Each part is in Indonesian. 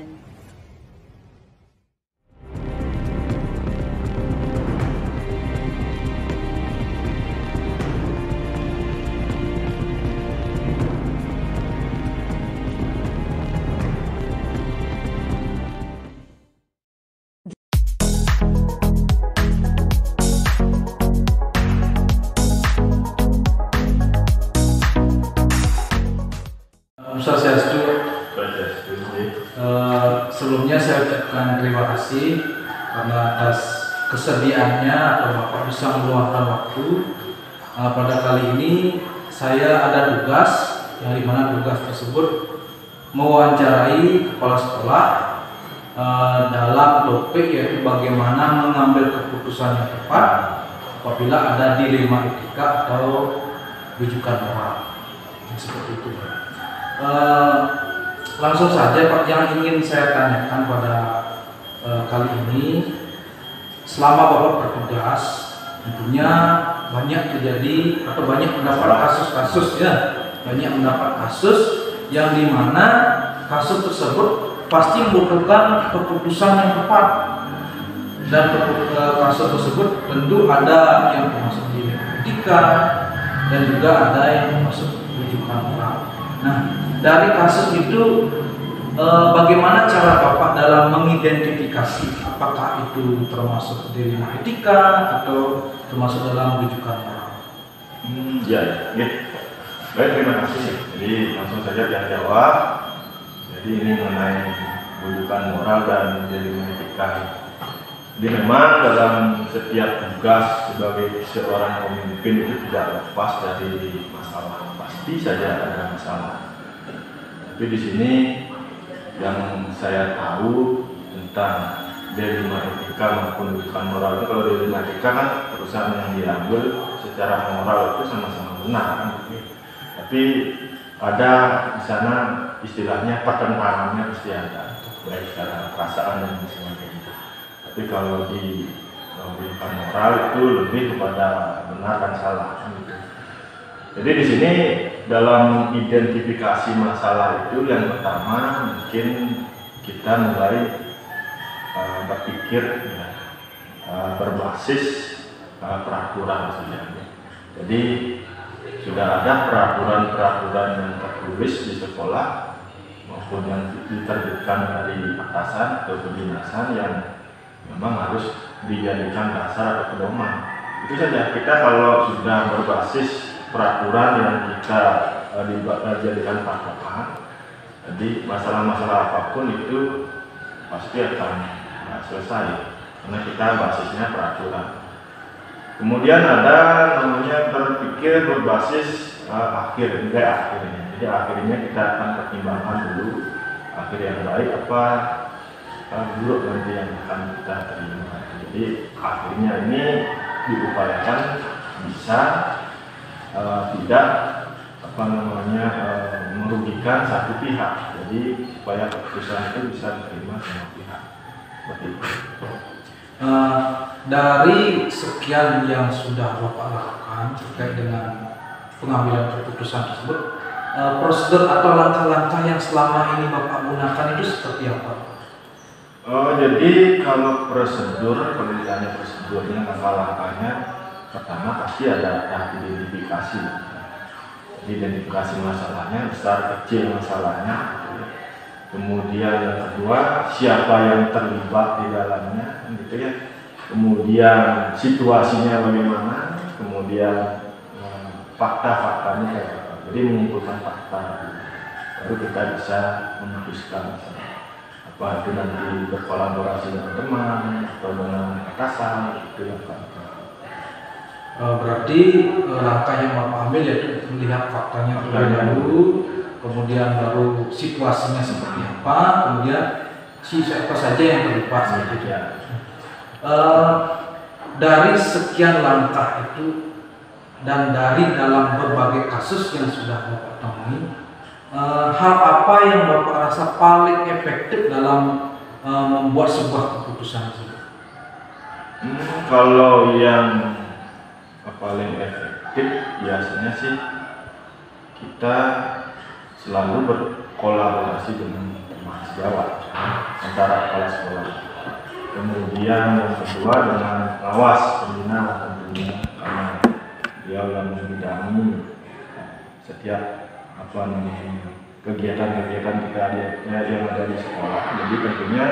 depan. Sebelumnya saya ucapkan terima kasih karena atas kesediaannya atau Bapak bisa meluangkan waktu. Pada kali ini saya ada tugas yang dimana tugas tersebut mewawancarai kepala sekolah dalam topik yaitu bagaimana mengambil keputusan yang tepat apabila ada dilema etika atau rujukan moral. Seperti itu. Langsung saja Pak, yang ingin saya tanyakan pada kali ini, selama Bapak bertugas, tentunya banyak terjadi atau banyak mendapat kasus-kasus banyak mendapat kasus yang dimana kasus tersebut pasti membutuhkan keputusan yang tepat, dan kasus tersebut tentu ada yang termasuk di etika dan juga ada yang termasuk rujukan moral. Nah, dari kasus itu bagaimana cara Bapak dalam mengidentifikasi apakah itu termasuk dilema etika atau termasuk dalam rujukan moral? Ya. Baik, terima kasih. Jadi langsung saja saya jawab. Jadi ini mengenai rujukan moral dan dilema etika. Jadi memang dalam setiap tugas sebagai seorang pemimpin itu tidak lepas dari masalah. Pasti saja ada masalah. Tapi di sini yang saya tahu tentang dilema etika maupun rujukan moral itu, kalau dilema etika kan perusahaan yang diambil secara moral itu sama-sama benar kan? Tapi ada di sana istilahnya pertentangannya pasti ada, baik secara perasaan dan sebagainya. Tapi kalau di rujukan moral itu lebih kepada benar dan salah gitu. Jadi di sini dalam identifikasi masalah itu yang pertama mungkin kita mulai berpikir berbasis peraturan sebenarnya. Jadi sudah ada peraturan-peraturan yang tertulis di sekolah maupun yang diterbitkan dari atasan atau kedinasan yang memang harus dijadikan dasar atau pedoman. Itu saja, kita kalau sudah berbasis peraturan yang kita jadikan patokan, jadi masalah-masalah apapun itu pasti akan selesai karena kita basisnya peraturan. Kemudian ada namanya berpikir berbasis akhirnya. Jadi akhirnya kita akan pertimbangkan dulu akhir yang baik apa buruk nanti yang akan kita terima. Jadi akhirnya ini diupayakan bisa tidak merugikan satu pihak. Jadi supaya keputusan itu bisa diterima semua pihak. Seperti itu. Dari sekian yang sudah Bapak lakukan terkait dengan pengambilan keputusan tersebut, prosedur atau langkah-langkah yang selama ini Bapak gunakan itu seperti apa? Jadi kalau kalau ditanya prosedurnya, langkah-langkahnya, pertama pasti ada tahap identifikasi. Identifikasi masalahnya, besar kecil masalahnya. Kemudian yang kedua, siapa yang terlibat di dalamnya, gitu ya. Kemudian situasinya bagaimana, kemudian fakta-faktanya kayak apa. Jadi mengumpulkan fakta, baru kita bisa memutuskan apa itu nanti berkolaborasi dengan teman atau dengan atasan, itu yang fakta. Berarti langkah yang Bapak ambil yaitu melihat faktanya terlebih dahulu, kemudian baru situasinya seperti apa, kemudian siapa saja yang terlibat gitu ya. Dari sekian langkah itu dan dari dalam berbagai kasus yang sudah Bapak temui, hal apa yang Bapak rasa paling efektif dalam membuat sebuah keputusan itu? Kalau yang paling efektif biasanya sih kita selalu berkolaborasi dengan teman sejawat. antara kepala sekolah. Kemudian yang kedua dengan pengawas pembina tentunya, karena dia yang membidangi setiap kegiatan-kegiatan kita yang ada di sekolah. Jadi tentunya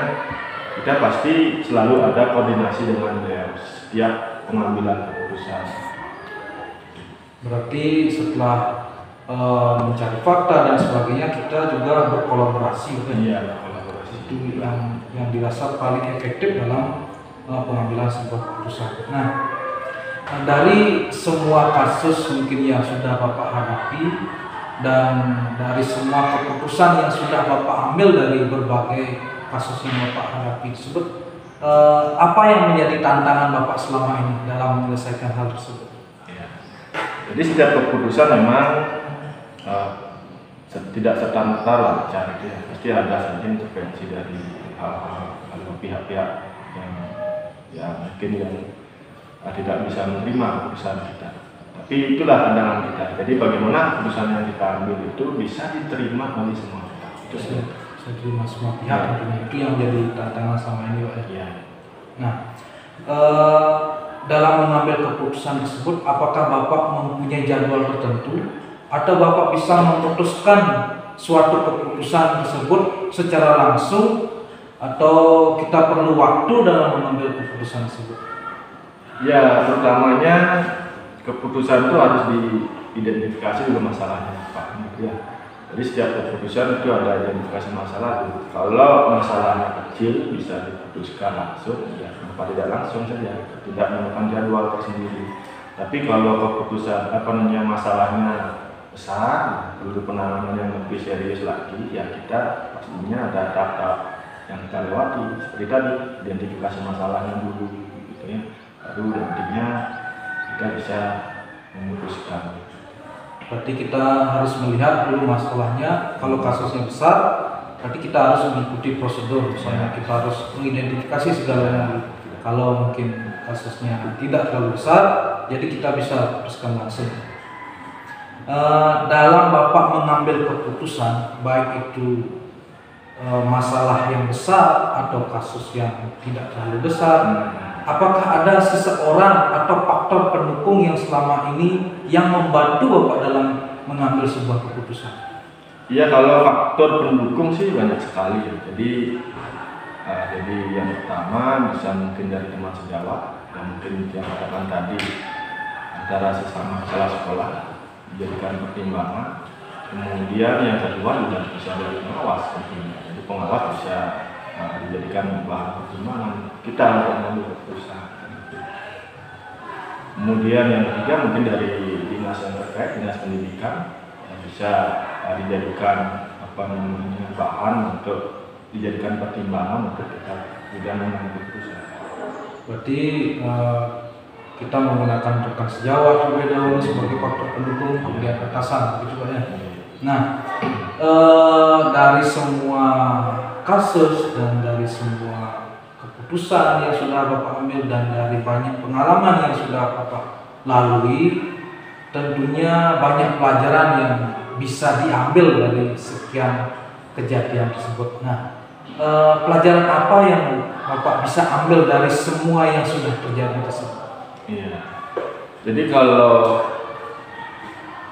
kita pasti selalu ada koordinasi dengan beliau setiap pengambilan keputusan. Berarti setelah mencari fakta dan sebagainya, kita juga berkolaborasi, kan? Iya, kolaborasi. Itu yang dirasa paling efektif dalam pengambilan sebuah keputusan. Nah, dari semua kasus mungkin yang sudah Bapak hadapi dan dari semua keputusan yang sudah Bapak ambil dari berbagai kasus yang Bapak hadapi tersebut, apa yang menjadi tantangan Bapak selama ini dalam menyelesaikan hal tersebut? Ya. Jadi setiap keputusan memang tidak serta-merta lancar, ya. Pasti ada saja intervensi dari pihak-pihak yang mungkin tidak bisa menerima keputusan kita. Tapi itulah tantangan kita. Jadi bagaimana keputusan yang kita ambil itu bisa diterima oleh semua pihak. Itu bisa diterima semua pihak, tentunya itu yang menjadi tantangan selama ini, Pak. Ya. Nah, dalam mengambil keputusan tersebut, apakah Bapak mempunyai jadwal tertentu atau Bapak bisa memutuskan suatu keputusan tersebut secara langsung, atau kita perlu waktu dalam mengambil keputusan tersebut? Ya, pertamanya keputusan itu harus diidentifikasi dulu masalahnya, Pak. Ya. Jadi setiap keputusan itu ada identifikasi masalah dulu. Kalau masalahnya kecil bisa diputuskan langsung, ya kenapa tidak langsung saja, tidak menggunakan jadwal tersendiri. Tapi kalau keputusan masalahnya besar, perlu penanganan yang lebih serius lagi, ya kita pastinya ada tahap yang kita lewati. Seperti tadi, identifikasi masalahnya dulu, gitu ya. Baru nantinya kita bisa memutuskan. Berarti kita harus melihat dulu masalahnya. Kalau kasusnya besar, berarti kita harus mengikuti prosedur. Misalnya kita harus mengidentifikasi segalanya dulu. Kalau mungkin kasusnya tidak terlalu besar, jadi kita bisa putuskan langsung. Dalam Bapak mengambil keputusan, baik itu masalah yang besar atau kasus yang tidak terlalu besar, apakah ada seseorang atau faktor pendukung yang selama ini yang membantu Bapak dalam mengambil sebuah keputusan? Iya, kalau faktor pendukung sih banyak sekali. Jadi yang pertama bisa mungkin dari teman sejawat, yang mungkin yang katakan tadi antara sesama sekolah dijadikan pertimbangan. Kemudian yang kedua juga bisa dari pengawas, tentunya. Jadi pengawas bisa dijadikan bahan pertimbangan kita untuk mengambil keputusan. Kemudian yang ketiga mungkin dari dinas yang terkait, dinas pendidikan, yang bisa dijadikan bahan untuk dijadikan pertimbangan untuk kita tidak mengambil keputusan. Berarti kita menggunakan rekan sejawat terlebih dahulu sebagai faktor pendukung, kemudian atasan, gitu Pak ya. Nah, dari semua kasus dan dari semua keputusan yang sudah Bapak ambil dan dari banyak pengalaman yang sudah Bapak lalui, tentunya banyak pelajaran yang bisa diambil dari sekian kejadian tersebut. Nah, pelajaran apa yang Bapak bisa ambil dari semua yang sudah terjadi tersebut? Iya. Jadi kalau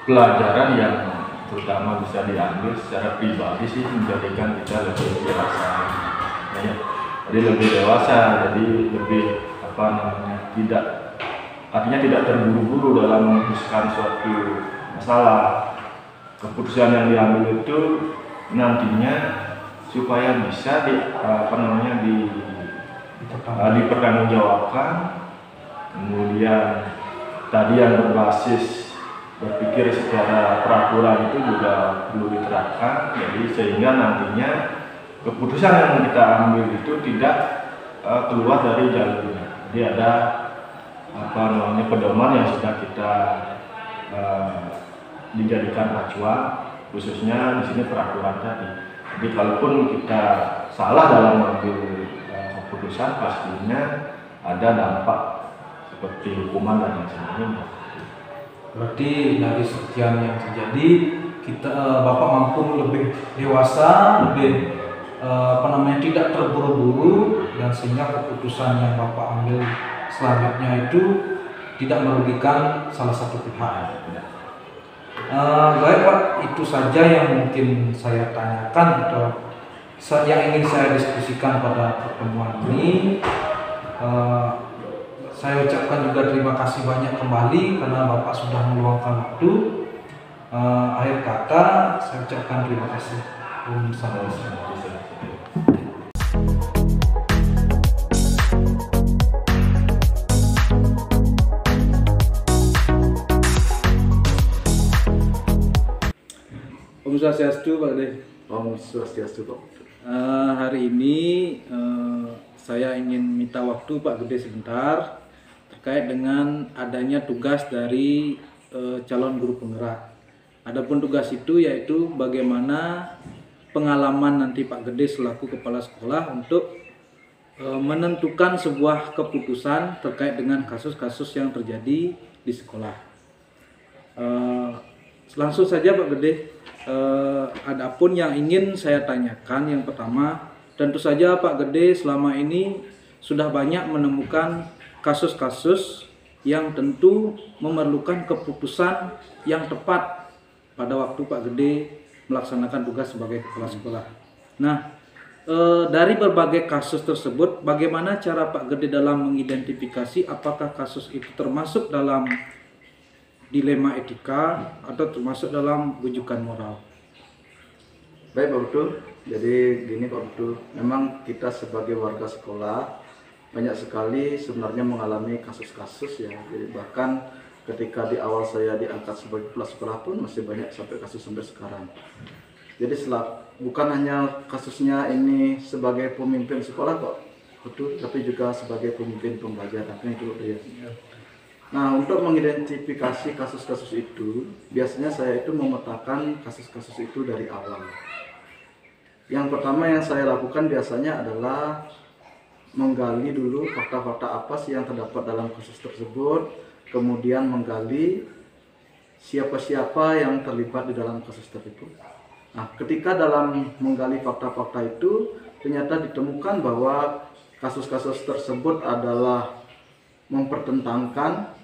pelajaran yang terutama bisa diambil secara pribadi sih menjadikan kita lebih dewasa. Ya. Jadi lebih dewasa, jadi lebih tidak terburu-buru dalam memutuskan suatu masalah. Keputusan yang diambil itu nantinya supaya bisa dipertanggungjawabkan. Kemudian tadi yang berbasis berpikir secara peraturan itu juga perlu diterapkan. Jadi sehingga nantinya keputusan yang kita ambil itu tidak keluar dari jalurnya. Jadi ada pedoman yang sudah kita dijadikan acuan, khususnya di sini peraturan tadi. Jadi kalaupun kita salah dalam mengambil keputusan, pastinya ada dampak seperti hukuman dan lain sebagainya. Berarti dari sekian yang terjadi, Bapak mampu lebih dewasa, lebih tidak terburu-buru, dan sehingga keputusan yang Bapak ambil selanjutnya itu tidak merugikan salah satu pihak. Baik Pak, itu saja yang mungkin saya tanyakan atau yang ingin saya diskusikan pada pertemuan ini. Saya ucapkan juga terima kasih banyak kembali karena Bapak sudah meluangkan waktu. Akhir kata saya ucapkan terima kasih. Salam. Om Swastiastu Pak Gede. Om Swastiastu Pak. Hari ini saya ingin minta waktu Pak Gede sebentar terkait dengan adanya tugas dari calon guru penggerak. Adapun tugas itu yaitu bagaimana pengalaman nanti Pak Gede selaku kepala sekolah untuk menentukan sebuah keputusan terkait dengan kasus-kasus yang terjadi di sekolah. Langsung saja Pak Gede. Adapun yang ingin saya tanyakan, yang pertama, tentu saja Pak Gede selama ini sudah banyak menemukan kasus-kasus yang tentu memerlukan keputusan yang tepat pada waktu Pak Gede melaksanakan tugas sebagai kepala sekolah. Nah, dari berbagai kasus tersebut, bagaimana cara Pak Gede dalam mengidentifikasi apakah kasus itu termasuk dalam dilema etika atau termasuk dalam rujukan moral? Baik Pak Putu, jadi gini Pak Putu, memang kita sebagai warga sekolah banyak sekali sebenarnya mengalami kasus-kasus ya. Jadi bahkan ketika di awal saya diangkat sebagai kepala sekolah pun masih banyak sampai kasus sampai sekarang. Jadi bukan hanya kasusnya ini sebagai pemimpin sekolah Pak Putu, tapi juga sebagai pemimpin pembelajaran itu ya. Nah, untuk mengidentifikasi kasus-kasus itu, biasanya saya itu memetakan kasus-kasus itu dari awal. Yang pertama yang saya lakukan biasanya adalah menggali dulu fakta-fakta apa sih yang terdapat dalam kasus tersebut, kemudian menggali siapa-siapa yang terlibat di dalam kasus tersebut. Nah, ketika dalam menggali fakta-fakta itu, ternyata ditemukan bahwa kasus-kasus tersebut adalah mempertentangkan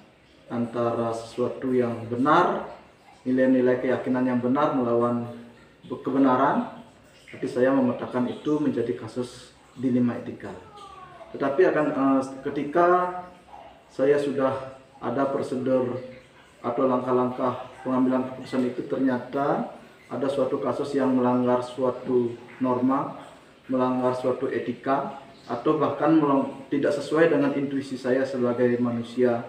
antara sesuatu yang benar, nilai-nilai keyakinan yang benar melawan kebenaran, tapi saya memetakan itu menjadi kasus dilema etika. Tetapi ketika saya sudah ada prosedur atau langkah-langkah pengambilan keputusan itu, ternyata ada suatu kasus yang melanggar suatu norma, melanggar suatu etika, atau bahkan tidak sesuai dengan intuisi saya sebagai manusia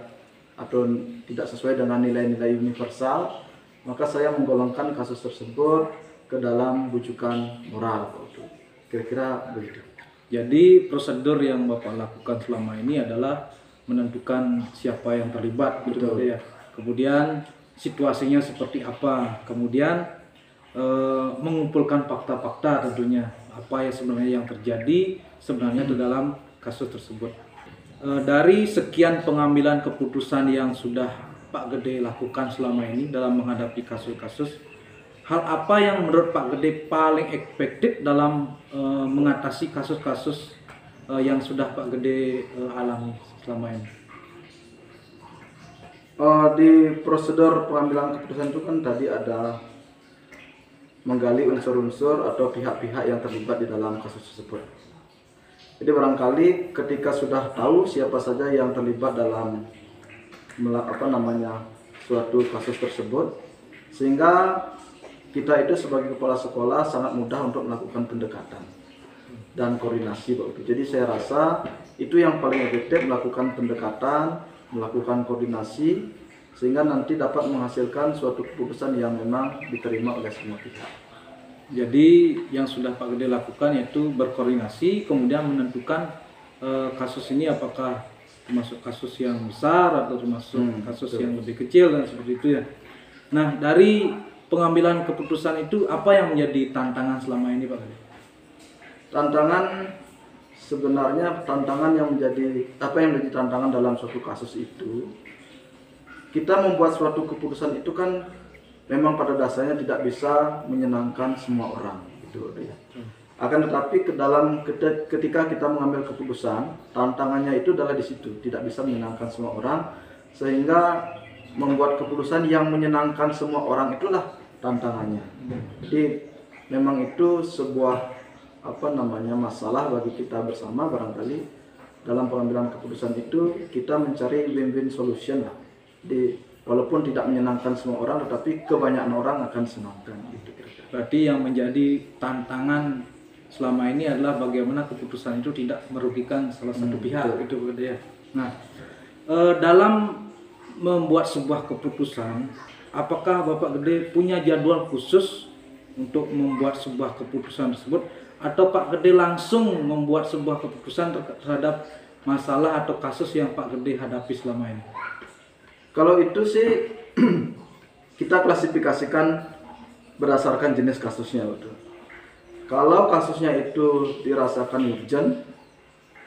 atau tidak sesuai dengan nilai-nilai universal, maka saya menggolongkan kasus tersebut ke dalam rujukan moral. Kira-kira begitu. Jadi prosedur yang Bapak lakukan selama ini adalah menentukan siapa yang terlibat, betul ya. Kemudian situasinya seperti apa, kemudian mengumpulkan fakta-fakta tentunya apa yang sebenarnya yang terjadi sebenarnya di dalam kasus tersebut. Dari sekian pengambilan keputusan yang sudah Pak Gede lakukan selama ini dalam menghadapi kasus-kasus, hal apa yang menurut Pak Gede paling efektif dalam mengatasi kasus-kasus yang sudah Pak Gede alami selama ini? Di prosedur pengambilan keputusan itu kan tadi ada menggali unsur-unsur atau pihak-pihak yang terlibat di dalam kasus tersebut. Jadi barangkali ketika sudah tahu siapa saja yang terlibat dalam suatu kasus tersebut, sehingga kita itu sebagai kepala sekolah sangat mudah untuk melakukan pendekatan dan koordinasi Pak. Jadi saya rasa itu yang paling efektif, melakukan pendekatan, melakukan koordinasi, sehingga nanti dapat menghasilkan suatu keputusan yang memang diterima oleh semua pihak. Jadi yang sudah Pak Gede lakukan yaitu berkoordinasi, kemudian menentukan kasus ini apakah termasuk kasus yang besar atau termasuk kasus yang lebih kecil dan seperti itu ya. Nah, dari pengambilan keputusan itu apa yang menjadi tantangan selama ini Pak Gede? Tantangan yang menjadi tantangan dalam suatu kasus itu, kita membuat suatu keputusan itu kan memang pada dasarnya tidak bisa menyenangkan semua orang, gitu ya. Akan tetapi ketika kita mengambil keputusan, tantangannya itu adalah di situ, tidak bisa menyenangkan semua orang, sehingga membuat keputusan yang menyenangkan semua orang itulah tantangannya. Jadi memang itu sebuah masalah bagi kita bersama. Barangkali dalam pengambilan keputusan itu kita mencari win-win solution lah. Jadi walaupun tidak menyenangkan semua orang, tetapi kebanyakan orang akan senangkan gitu kira-kira. Berarti yang menjadi tantangan selama ini adalah bagaimana keputusan itu tidak merugikan salah satu pihak, gitu ya. Nah, dalam membuat sebuah keputusan, apakah Bapak Gede punya jadwal khusus untuk membuat sebuah keputusan tersebut, atau Pak Gede langsung membuat sebuah keputusan terhadap masalah atau kasus yang Pak Gede hadapi selama ini? Kalau itu sih kita klasifikasikan berdasarkan jenis kasusnya, betul. Kalau kasusnya itu dirasakan urgent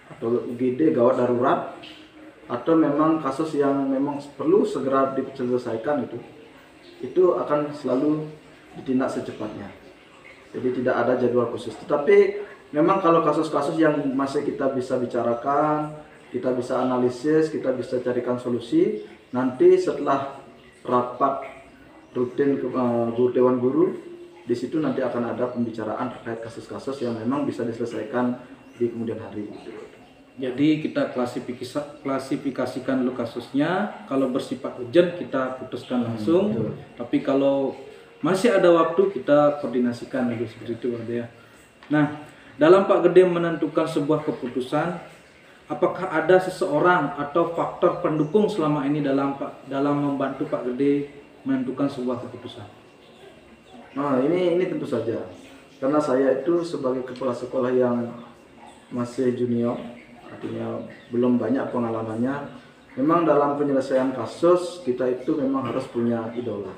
atau UGD gawat darurat, atau memang kasus yang memang perlu segera diselesaikan, itu akan selalu ditindak secepatnya. Jadi tidak ada jadwal khusus. Tetapi memang kalau kasus-kasus yang masih kita bisa bicarakan, kita bisa analisis, kita bisa carikan solusi, nanti setelah rapat rutin Dewan Guru, di situ nanti akan ada pembicaraan terkait kasus-kasus yang memang bisa diselesaikan di kemudian hari. Jadi kita klasifikasikan dulu kasusnya. Kalau bersifat urgent kita putuskan langsung. Tapi kalau masih ada waktu kita koordinasikan dulu, seperti itu, Pak Gede. Nah, dalam Pak Gede menentukan sebuah keputusan, apakah ada seseorang atau faktor pendukung selama ini dalam membantu Pak Gede menentukan sebuah keputusan? Nah, ini tentu saja, karena saya itu sebagai kepala sekolah yang masih junior, artinya belum banyak pengalamannya. Memang dalam penyelesaian kasus kita itu memang harus punya idola,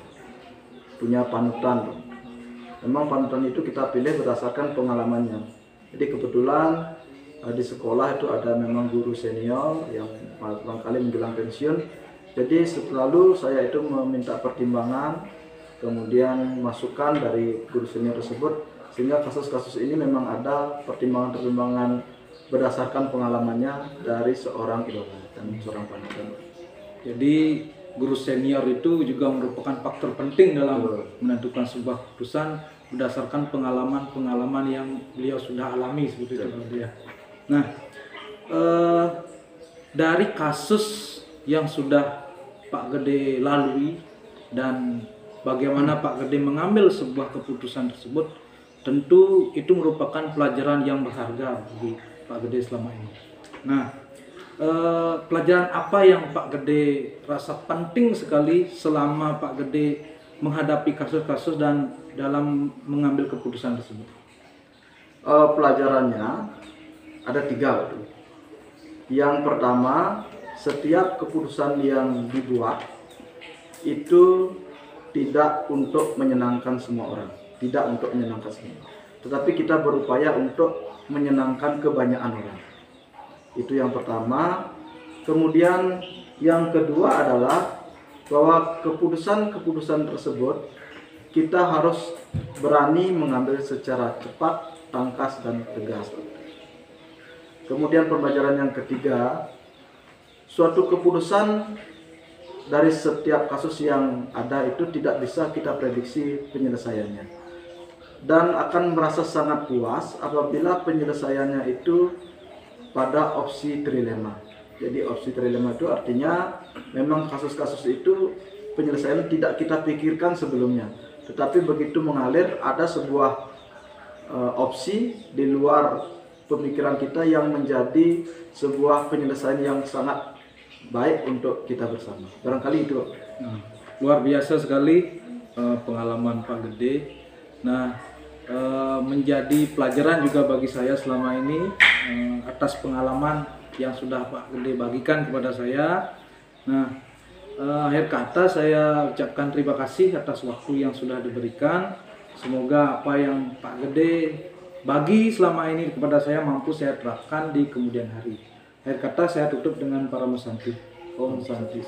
punya panutan. Memang panutan itu kita pilih berdasarkan pengalamannya. Jadi kebetulan di sekolah itu ada memang guru senior yang barangkali menjelang pensiun. Jadi selalu saya itu meminta pertimbangan, kemudian masukan dari guru senior tersebut, sehingga kasus-kasus ini memang ada pertimbangan-pertimbangan berdasarkan pengalamannya dari seorang idola dan seorang panutan. Jadi guru senior itu juga merupakan faktor penting dalam menentukan sebuah keputusan berdasarkan pengalaman-pengalaman yang beliau sudah alami, seperti itu ya. Nah, dari kasus yang sudah Pak Gede lalui dan bagaimana Pak Gede mengambil sebuah keputusan tersebut, tentu itu merupakan pelajaran yang berharga bagi Pak Gede selama ini. Nah, pelajaran apa yang Pak Gede rasa penting sekali selama Pak Gede menghadapi kasus-kasus dan dalam mengambil keputusan tersebut? Pelajarannya ada 3. Yang pertama, setiap keputusan yang dibuat itu tidak untuk menyenangkan semua orang, tidak untuk menyenangkan semua orang, tetapi kita berupaya untuk menyenangkan kebanyakan orang. Itu yang pertama. Kemudian yang kedua adalah bahwa keputusan-keputusan tersebut kita harus berani mengambil secara cepat, tangkas, dan tegas. Kemudian pembelajaran yang ketiga, suatu keputusan dari setiap kasus yang ada itu tidak bisa kita prediksi penyelesaiannya, dan akan merasa sangat puas apabila penyelesaiannya itu pada opsi trilema. Jadi opsi trilema itu artinya memang kasus-kasus itu penyelesaian tidak kita pikirkan sebelumnya, tetapi begitu mengalir ada sebuah opsi di luar pemikiran kita yang menjadi sebuah penyelesaian yang sangat baik untuk kita bersama. Barangkali itu. Luar biasa sekali pengalaman Pak Gede. Nah, menjadi pelajaran juga bagi saya selama ini atas pengalaman yang sudah Pak Gede bagikan kepada saya. Nah, akhir kata saya ucapkan terima kasih atas waktu yang sudah diberikan. Semoga apa yang Pak Gede bagi selama ini kepada saya mampu saya terapkan di kemudian hari. Akhir kata saya tutup dengan para Santi. Om Santi.